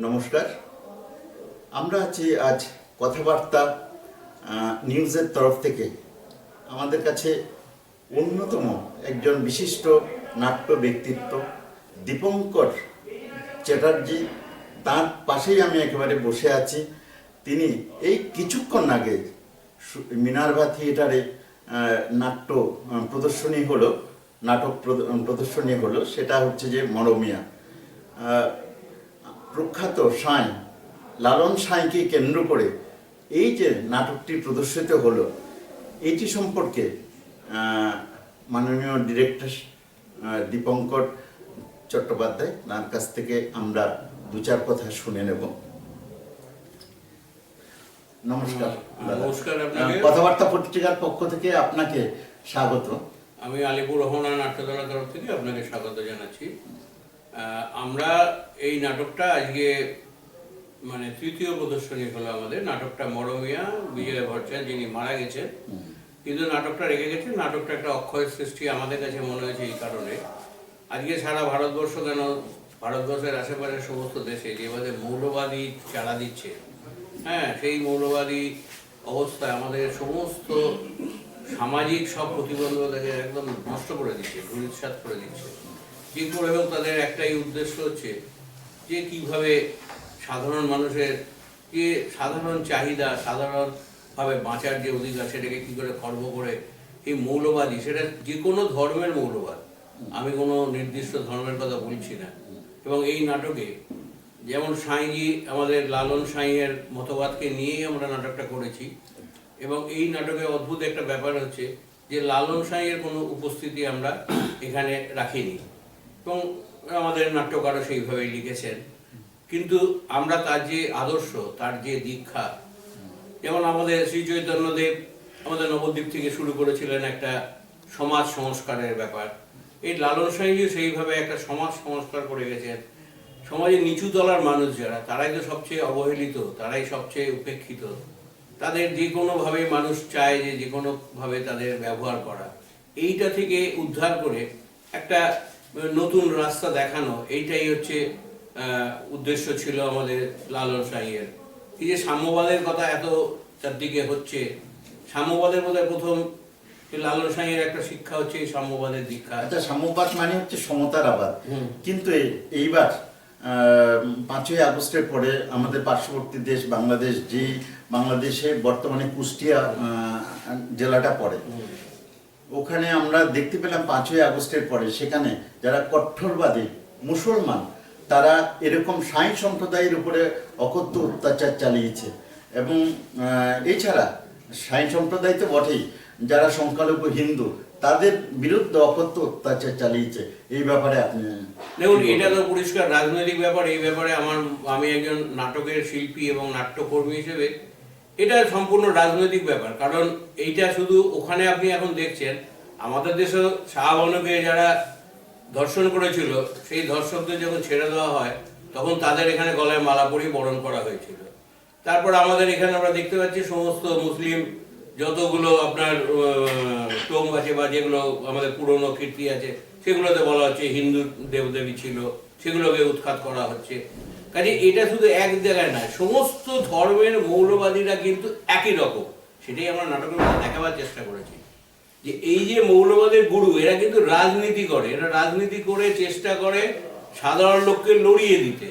নমস্কার। আমরা আজ কথাবার্তা নিউজের তরফ থেকে আমাদের কাছে অন্যতম একজন বিশিষ্ট নাট্য ব্যক্তিত্ব দীপঙ্কর চ্যাটার্জি, তার পাশেই আমি একেবারে বসে আছি। তিনি এই কিছুক্ষণ আগে মিনার্ভা থিয়েটারে নাট্য প্রদর্শনী হলো, নাটক প্রদর্শনী হলো, সেটা হচ্ছে যে মরমিয়া। প্রখ্যাত সাঁই লালন সাঁইকে কেন্দ্র করে এই যে নাটকটি প্রদর্শিত হলো, এইটি সম্পর্কে মাননীয় ডিরেক্টর দীপঙ্কর চট্টোপাধ্যায়, তার কাছ থেকে আমরা দু চার কথা শুনে নেব। নমস্কার। নমস্কার। কথাবার্তা পত্রিকার পক্ষ থেকে আপনাকে স্বাগত। আমি আলিপুর রহনা নাট্যদলের তরফ থেকে আপনাকে স্বাগত জানাচ্ছি। আমরা এই নাটকটা আজকে তৃতীয় প্রদর্শনী হলো আমাদের। নাটকটা মরমিয়া, বিজয় ভট্টাচার্য যিনি মারা গেছেন, কিন্তু নাটকটা রেখে গেছেন। নাটকটা একটা অক্ষয় সৃষ্টি আমাদের কাছে মনে হয়েছে এই কারণে, আজকে সারা ভারতবর্ষ কেন ভারতবর্ষের আশেপাশের সমস্ত দেশে যেভাবে মৌলবাদী চালা দিচ্ছে, সেই মৌলবাদী অবস্থায় আমাদের সমস্ত সামাজিক সব প্রতিবন্ধকতাকে একদম নষ্ট করে দিচ্ছে, ধূলিসাৎ করে দিচ্ছে। যে করে হোক তাদের একটাই উদ্দেশ্য হচ্ছে যে কিভাবে সাধারণ মানুষের যে সাধারণ চাহিদা, সাধারণভাবে বাঁচার যে অধিকার, সেটাকে কী করে খর্ব করে এই মৌলবাদী, সেটা যে কোনো ধর্মের মৌলবাদ, আমি কোনো নির্দিষ্ট ধর্মের কথা বলছি না। এবং এই নাটকে যেমন সাঁইজি, আমাদের লালন সাঁইয়ের মতবাদকে নিয়েই আমরা নাটকটা করেছি। এবং এই নাটকে অদ্ভুত একটা ব্যাপার হচ্ছে যে লালন সাঁইয়ের কোনো উপস্থিতি আমরা এখানে রাখিনি, এবং আমাদের নাট্যকারও সেইভাবেই লিখেছেন। কিন্তু আমরা তার যে আদর্শ, তার যে দীক্ষা, যেমন আমাদের শ্রী চৈতন্যদেব আমাদের নবদ্বীপ থেকে শুরু করেছিলেন একটা সমাজ সংস্কারের ব্যাপার। এই লালন সাঁইজি সেইভাবে একটা সমাজ সংস্কার করে গেছেন। সমাজে নিচু তলার মানুষ যারা, তারাই তো সবচেয়ে অবহেলিত, তারাই সবচেয়ে উপেক্ষিত। তাদের যে কোনোভাবে মানুষ চায় যে কোনোভাবে তাদের ব্যবহার করা, এইটা থেকে উদ্ধার করে একটা নতুন রাস্তা দেখানো, এইটাই হচ্ছে উদ্দেশ্য ছিল আমাদের লালন সাঁইয়ের। এই যে সাম্যবাদের কথা এত চারদিকে হচ্ছে, সাম্যবাদের মধ্যে প্রথম লালন সাঁইয়ের একটা শিক্ষা হচ্ছে এই সাম্যবাদের দীক্ষা। আচ্ছা, সাম্যবাদ মানে হচ্ছে সমতার আবাদ। কিন্তু এইবার 5ই আগস্টের পরে আমাদের পার্শ্ববর্তী দেশ বাংলাদেশ, যে বাংলাদেশে বর্তমানে কুষ্টিয়া জেলাটা পড়ে, ওখানে আমরা দেখতে পেলাম 5ই আগস্টের পরে সেখানে যারা কঠোরবাদী মুসলমান, তারা এরকম সাঁই সম্প্রদায়ের উপরে অকথ্য অত্যাচার চালিয়েছে। এবং এছাড়া সাঁই সম্প্রদায় তো বটেই, যারা সংখ্যালঘু হিন্দু, তাদের বিরুদ্ধে অকথ্য অত্যাচার চালিয়েছে। এই ব্যাপারে আপনি দেখুন, এটা তো পরিষ্কার রাজনৈতিক ব্যাপার। এই ব্যাপারে আমি একজন নাটকের শিল্পী এবং নাট্যকর্মী হিসেবে এটা সম্পূর্ণ রাজনৈতিক ব্যাপার। কারণ এইটা শুধু ওখানে আপনি এখন দেখছেন, আমাদের দেশেও শাহবানুকে যারা ধর্ষণ করেছিল, সেই ধর্ষকদের যখন ছেড়ে দেওয়া হয়, তখন তাদের এখানে গলায় মালা পরিয়ে বরণ করা হয়েছিল। তারপর আমাদের এখানে আমরা দেখতে পাচ্ছি সমস্ত মুসলিম যতগুলো আপনার টোম আছে বা যেগুলো আমাদের পুরনো কীর্তি আছে, সেগুলোতে বলা হচ্ছে হিন্দু দেবদেবী ছিল, সেগুলোকে উৎখাত করা হচ্ছে। কাজে এটা শুধু এক জায়গায় নয়, সমস্ত ধর্মের মৌলবাদীরা কিন্তু একই রকম। সেটাই আমরা নাটকের মধ্যে দেখাবার চেষ্টা করেছি, যে এই যে মৌলবাদের গুরু, এরা কিন্তু রাজনীতি করে, এরা রাজনীতি করে চেষ্টা করে সাধারণ লোককে লড়িয়ে দিতে।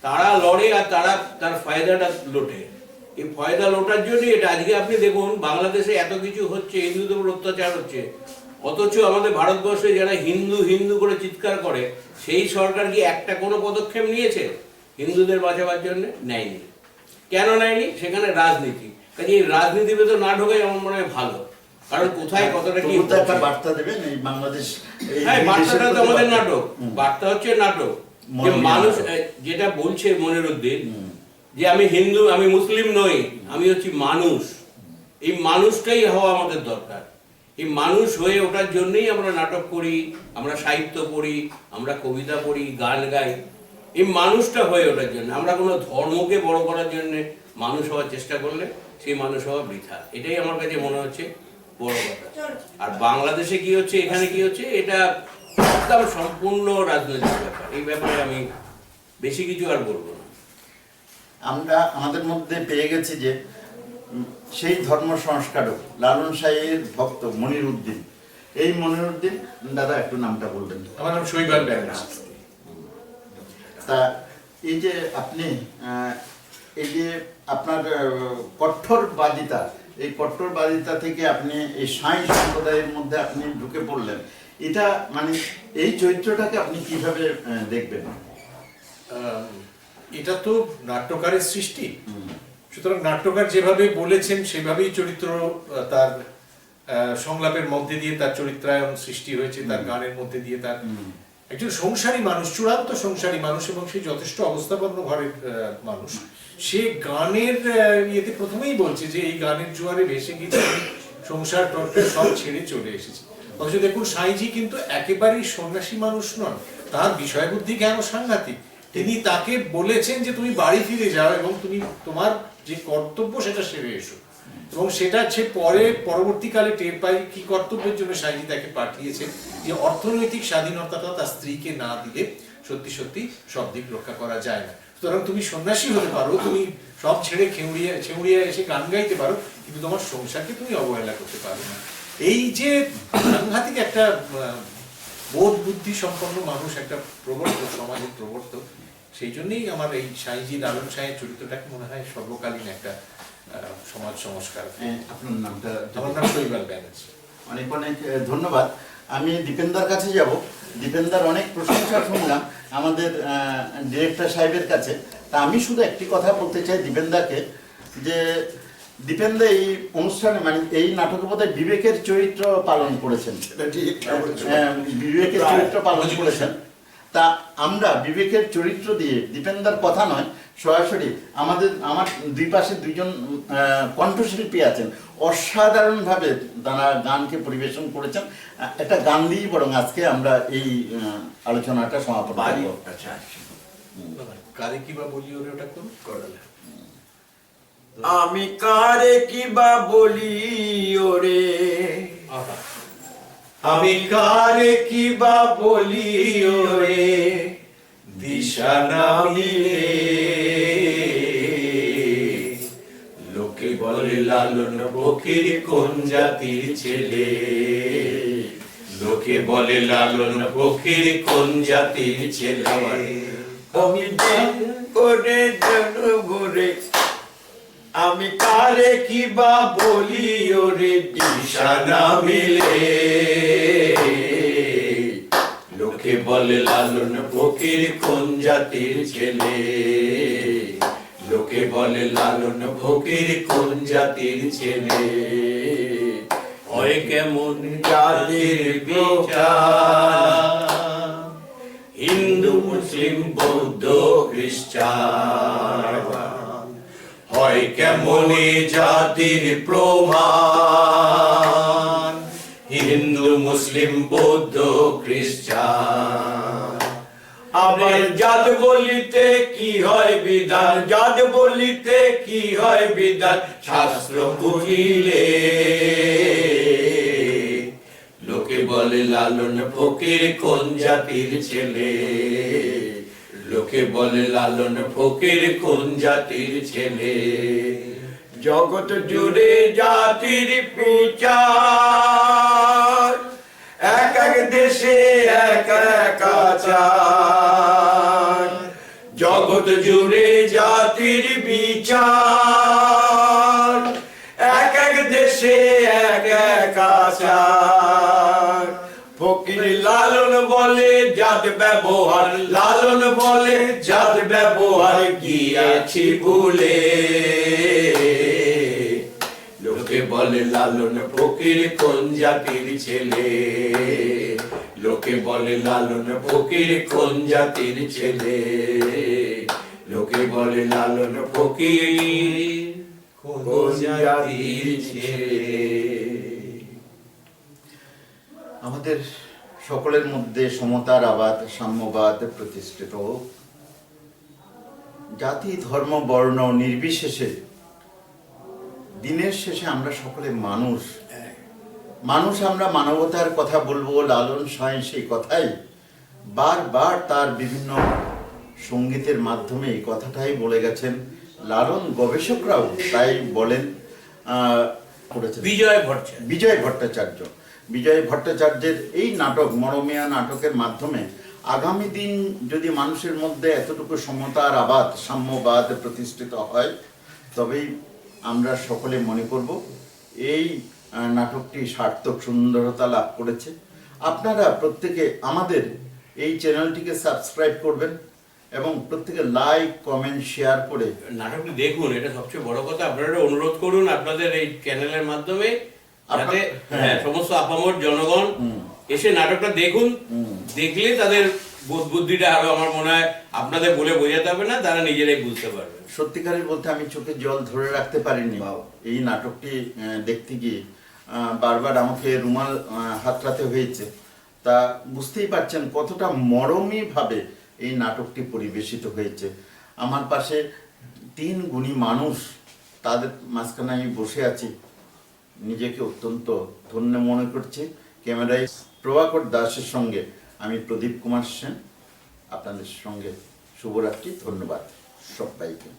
তারা লড়ে আর তারা তার ফায়দাটা লোটে। এই ফায়দা লোটার জন্যই এটা। আজকে আপনি দেখুন, বাংলাদেশে এত কিছু হচ্ছে, হিন্দুদের উপর অত্যাচার হচ্ছে, অথচ আমাদের ভারতবর্ষে যারা হিন্দু হিন্দু করে চিৎকার করে, সেই সরকার কি একটা কোনো পদক্ষেপ নিয়েছে হিন্দুদের বাঁচাবার জন্য? নেয়নি। কেন নেয়নি? সেখানে রাজনীতি। কাজে এই রাজনীতির ভেতর না ঢোকে আমার মনে হয় ভালো। কারণ কোথায় কতটা কি বার্তা দেবেন এই বাংলাদেশ? হ্যাঁ, বার্তাটা তো আমাদের নাটক। বার্তা হচ্ছে নাটক। যে মানুষ যেটা বলছে মনিরুদ্দিন, যে আমি হিন্দু, আমি মুসলিম নই, আমি হচ্ছি মানুষ। এই মানুষটাই হওয়া আমাদের দরকার। এই মানুষ হয়ে ওঠার জন্যই আমরা নাটক করি, আমরা সাহিত্য পড়ি, আমরা কবিতা পড়ি, গান গাই। এই মানুষটা হয়ে ওঠার জন্য। আমরা কোনো ধর্মকে বড় করার জন্য মানুষ হওয়ার চেষ্টা করলে সেই মানুষ হওয়া বৃথা। এটাই আমার কাছে মনে হচ্ছে বড় কথা। আর বাংলাদেশে কি হচ্ছে, এখানে কি হচ্ছে, এটা একদম সম্পূর্ণ রাজনৈতিক ব্যাপার। এই ব্যাপারে আমি বেশি কিছু আর বলবো না। আমরা আমাদের মধ্যে পেয়ে গেছি যে সেই ধর্ম সংস্কারক লালন সাহের ভক্ত মনির উদ্দিন। এই মনির উদ্দিন দাদা একটু নামটা বলবেন। আমার নাম শৈবাল ব্যানার্জি। তা এই যে আপনি এই যে আপনার কঠোরবাদিতা, এই কঠোরবাদিতা থেকে আপনি এই সাঁই সম্প্রদায়ের মধ্যে আপনি ঢুকে পড়লেন, এটা মানে এই চরিত্রটাকে আপনি কিভাবে দেখবেন? এটা তো নাট্যকারের সৃষ্টি, সুতরাং নাট্যকার যেভাবে বলেছেন সেভাবেই চরিত্র তার সংলাপের মধ্যে দিয়ে তার চরিত্রায়ন সৃষ্টি হয়েছে, তার গানের মধ্যে দিয়ে তার একজন সংসারী মানুষ, চূড়ান্ত সংসারী মানুষ এবং সে যথেষ্ট অবস্থাপন্ন ঘরের মানুষ। সে গানের ইয়েতে প্রথমেই বলছে যে এই গানের জোয়ারে ভেসে গিয়েছে, সংসার টর্কের সব ছেড়ে চলে এসেছে। অথচ দেখুন সাঁইজি কিন্তু একেবারেই সন্ন্যাসী মানুষ নন, তার বিষয়বুদ্ধি কেন সাংঘাতিক। তিনি তাকে বলেছেন যে তুমি বাড়ি ফিরে যাও এবং তুমি তোমার যে কর্তব্য সেটা সেরে এসো, এবং সেটা সে পরবর্তীকালে টের পাই কি কর্তব্যের জন্য সাঁইজি তাকে পাঠিয়েছে, যে অর্থনৈতিক স্বাধীনতাটা তার স্ত্রীকে না দিলে সত্যি সত্যি সব দিক রক্ষা করা যায় না। সুতরাং তুমি সন্ন্যাসী হতে পারো, তুমি সব ছেড়ে খেউড়িয়া এসে গান গাইতে পারো, কিন্তু তোমার সংসারকে তুমি অবহেলা করতে পারো না। এই যে সাংঘাতিক একটা বোধ বুদ্ধি সম্পন্ন মানুষ, একটা প্রবর্তক, সমাজের প্রবর্তক, সেই জন্যই আমার এই সাঁইজি লালন সাঁইয়ের চরিত্রটাকে মনে হয় সর্বকালীন একটা সমাজ সংস্কার। আপনার নামটা? আমার নাম শৈবাল ব্যানার্জি। অনেক অনেক ধন্যবাদ। আমি দীপেন্দার কাছে যাব। দীপেন্দার অনেক প্রশংসা শুনলাম আমাদের ডিরেক্টর সাহেবের কাছে। তা আমি শুধু একটি কথা বলতে চাই দীপেন্দাকে, যে দীপেন্দা এই অনুষ্ঠানে মানে এই নাটকের মধ্যে বিবেকের চরিত্র পালন করেছেন, বিবেকের চরিত্র পালন করেছেন। তা আমরা বিবেকের চরিত্র দিয়ে দীপেন্দার কথা নয়, সরাসরি আমার দুই পাশে দুইজন কণ্ঠশিল্পী আছেন, অসাধারণভাবে তারা গানকে পরিবেশন করেছেন। একটা গান দিয়েই বরং আজকে আমরা এই আলোচনাটা সমাপন করব। আচ্ছা, কারে কিবা বলি ওরে ওটা করলে আমি কারে কিবা বলি ওরে, আমি কারে কিবা বলি ওরে, দিশা না মিলে লোকে বলে লালন ফকির কোন জাতির ছেলে, লোকে বলে লালন ফকির কোন জাতির ছেলে। আমি দিন করে জনগরে, আমি কারে কিবা বলি ওরে, দিশা না মিলে লোকে বলে লালন ফকির কোন জাতির ছেলে, লোকে বলে লালন ফকির কোন জাতির ছেলে। হয় কেমন জাতির বিচার, হিন্দু মুসলিম বৌদ্ধ খ্রিস্টান, হয় কেমন জাতির প্রমাণ, হিন্দু মুসলিম বৌদ্ধ খ্রিস্টান। আবার জাত বলিতে কি হয় বিধান, জাত বলিতে কি হয় বিধান, শাস্ত্র বুঝিলে লোকে বলে লালন ফকির কোন জাতির ছেলে, লোকে বলে লালন ফকির কোন জাতির ছেলে। জগৎ জুড়ে জাতির বিচার, এক এক দেশে এক এক আচার, জগৎ জুড়ে জাতির বিচার, এক এক দেশে এক এক আচার। ফকির লালন বলে জাত ব্যবহার, লালন বলে জাত ব্যবহার গিয়াছি ভুলে, লোকে বলে লালন ফকির কোন জাতির ছেলে, লোকে বলে লালন ফকির কোন জাতির ছেলে, লোকে বলে লালন ফকির কোন জাতির ছেলে। আমাদের সকলের মধ্যে সমতার আবাদ, সাম্যবাদ প্রতিষ্ঠিত হোক। জাতি ধর্ম বর্ণ নির্বিশেষে দিনের শেষে আমরা সকলে মানুষ। আমরা মানবতার কথা বলবো। লালন সাঁই সেই কথাই বারবার তার বিভিন্ন সঙ্গীতের মাধ্যমে এই কথাটাই বলে গেছেন লালন গবেষকরাও তাই বলেন। করেছেন বিজয় ভট্টাচার্যের এই নাটক মরমিয়া নাটকের মাধ্যমে আগামী দিন যদি মানুষের মধ্যে এতটুকু সমতার আবাদ সাম্যবাদ প্রতিষ্ঠিত হয়, তবেই আমরা সকলে মনে করব এই নাটকটি সার্থক সুন্দরতা লাভ করেছে। আপনারা প্রত্যেকে আমাদের এই চ্যানেলটিকে সাবস্ক্রাইব করবেন এবং প্রত্যেকে লাইক কমেন্ট শেয়ার করে নাটকটি দেখুন, এটা সবচেয়ে বড় কথা। আপনারা অনুরোধ করুন আপনাদের এই চ্যানেলের মাধ্যমে, যাতে সমস্ত আপামর জনগণ এসে নাটকটা দেখুন। দেখলে তাদের বোধ বুদ্ধিটা আরো, আমার মনে হয় আপনাদের বলে বোঝাতে হবে না, তারা নিজেরাই বুঝতে পারবে। সত্যিকারের বলতে আমি চোখে জল ধরে রাখতে পারিনি এই নাটকটি দেখতে গিয়ে। বারবার আমাকে রুমাল হাতড়াতে হয়েছে। তা বুঝতেই পারছেন কতটা মরমী ভাবে এই নাটকটি পরিবেশিত হয়েছে। আমার পাশে 3 গুণী মানুষ, তাদের মাঝখানে আমি বসে আছি, নিজেকে অত্যন্ত ধন্য মনে করছি। ক্যামেরায় প্রভাকর দাসের সঙ্গে আমি প্রদীপ কুমার সেন, আপনাদের সঙ্গে শুভরাত্রি। ধন্যবাদ সবাইকে।